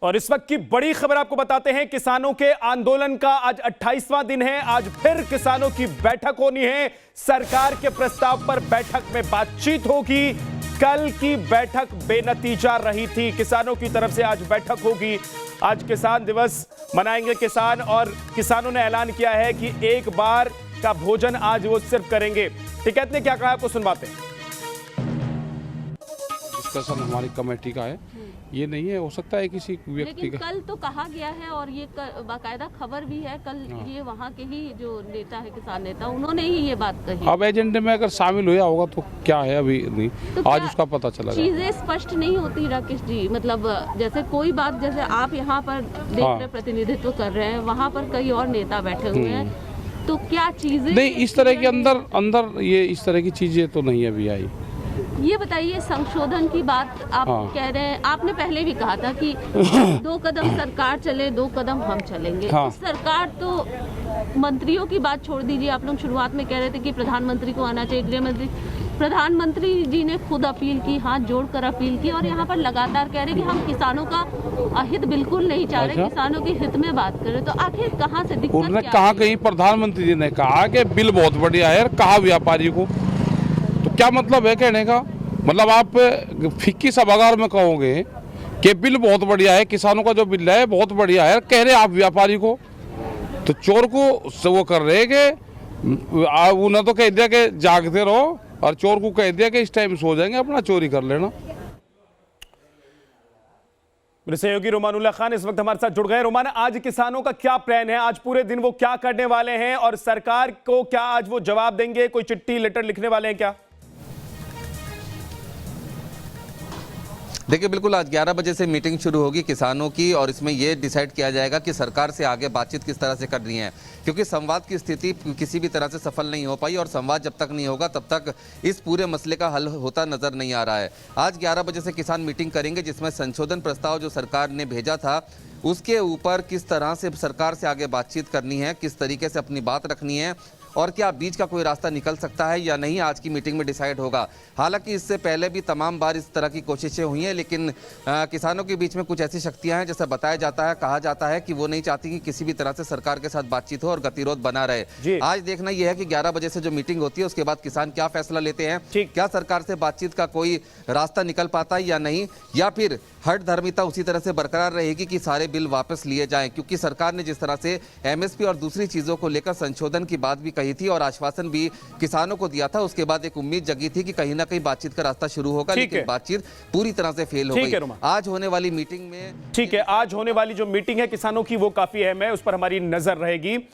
और इस वक्त की बड़ी खबर आपको बताते हैं। किसानों के आंदोलन का आज 28वां दिन है। आज फिर किसानों की बैठक होनी है। सरकार के प्रस्ताव पर बैठक में बातचीत होगी। कल की बैठक बेनतीजा रही थी। किसानों की तरफ से आज बैठक होगी। आज किसान दिवस मनाएंगे किसान, और किसानों ने ऐलान किया है कि एक बार का भोजन आज वो सिर्फ करेंगे। टिकैत ने क्या कहा आपको सुनवाते हैं। डिस्कशन हमारी कमेटी का है, ये नहीं है, हो सकता है किसी व्यक्ति का। कल तो कहा गया है और ये बाकायदा खबर भी है। कल ये वहाँ के ही जो नेता है, किसान नेता, उन्होंने ही ये बात कही। अब एजेंडे में अगर शामिल हुआ होगा तो क्या है, अभी नहीं, तो आज उसका पता चला। चीजें स्पष्ट नहीं होती राकेश जी। मतलब जैसे कोई बात, जैसे आप यहाँ पर देख रहे प्रतिनिधित्व कर रहे हैं, वहाँ पर कई और नेता बैठे हुए हैं, तो क्या चीजें नहीं, इस तरह के अंदर ये इस तरह की चीजें तो नहीं अभी आई। ये बताइए, संशोधन की बात आप कह रहे हैं, आपने पहले भी कहा था कि 2 कदम सरकार चले, 2 कदम हम चलेंगे। सरकार तो मंत्रियों की बात छोड़ दीजिए। आप लोग शुरुआत में कह रहे थे कि प्रधानमंत्री को आना चाहिए, गृह मंत्री। प्रधानमंत्री जी ने खुद अपील की, हाथ जोड़कर अपील की, और यहाँ पर लगातार कह रहे कि हम किसानों का हित बिल्कुल नहीं चाह रहे, किसानों के हित में बात कर रहे। तो आखिर कहाँ से दिक्कत? उन्होंने कहा, कहीं प्रधानमंत्री जी ने कहा कि बिल बहुत बढ़िया है, कहा व्यापारी को, तो क्या मतलब है कहने का? मतलब आप फिक्की सभागार में कहोगे कि बिल बहुत बढ़िया है, किसानों का जो बिल है बहुत बढ़िया है, कह रहे आप व्यापारी को, तो चोर को वो कर रहे कि उन्हें तो कह दिया कि जागते रहो, और चोर को कह दिया कि इस टाइम सो जाएंगे, अपना चोरी कर लेना। मेरे सहयोगी रोमानुल्लाह खान इस वक्त हमारे साथ जुड़ गए। रोमान, आज किसानों का क्या प्लान है? आज पूरे दिन वो क्या करने वाले हैं, और सरकार को क्या आज वो जवाब देंगे? कोई चिट्ठी लेटर लिखने वाले हैं क्या? देखिए, बिल्कुल आज 11 बजे से मीटिंग शुरू होगी किसानों की, और इसमें यह डिसाइड किया जाएगा कि सरकार से आगे बातचीत किस तरह से करनी है, क्योंकि संवाद की स्थिति किसी भी तरह से सफल नहीं हो पाई, और संवाद जब तक नहीं होगा तब तक इस पूरे मसले का हल होता नजर नहीं आ रहा है। आज 11 बजे से किसान मीटिंग करेंगे, जिसमें संशोधन प्रस्ताव जो सरकार ने भेजा था उसके ऊपर किस तरह से सरकार से आगे बातचीत करनी है, किस तरीके से अपनी बात रखनी है, और क्या बीच का कोई रास्ता निकल सकता है या नहीं, आज की मीटिंग में डिसाइड होगा। हालांकि इससे पहले भी तमाम बार इस तरह की कोशिशें हुई हैं, लेकिन किसानों के बीच में कुछ ऐसी शक्तियां हैं, जैसा बताया जाता है, कहा जाता है कि वो नहीं चाहती कि किसी भी तरह से सरकार के साथ बातचीत हो और गतिरोध बना रहे। आज देखना यह है कि 11 बजे से जो मीटिंग होती है उसके बाद किसान क्या फैसला लेते हैं, क्या सरकार से बातचीत का कोई रास्ता निकल पाता है या नहीं, या फिर हठ धर्मिता उसी तरह से बरकरार रहेगी कि सारे बिल वापस लिए जाएं। क्योंकि सरकार ने जिस तरह से एमएसपी और दूसरी चीजों को लेकर संशोधन की बात भी कही थी और आश्वासन भी किसानों को दिया था, उसके बाद एक उम्मीद जगी थी कि कहीं ना कहीं बातचीत का रास्ता शुरू होगा, लेकिन बातचीत पूरी तरह से फेल हो गई। आज होने वाली मीटिंग में, ठीक है, आज होने वाली जो मीटिंग है किसानों की, वो काफी अहम है, उस पर हमारी नजर रहेगी।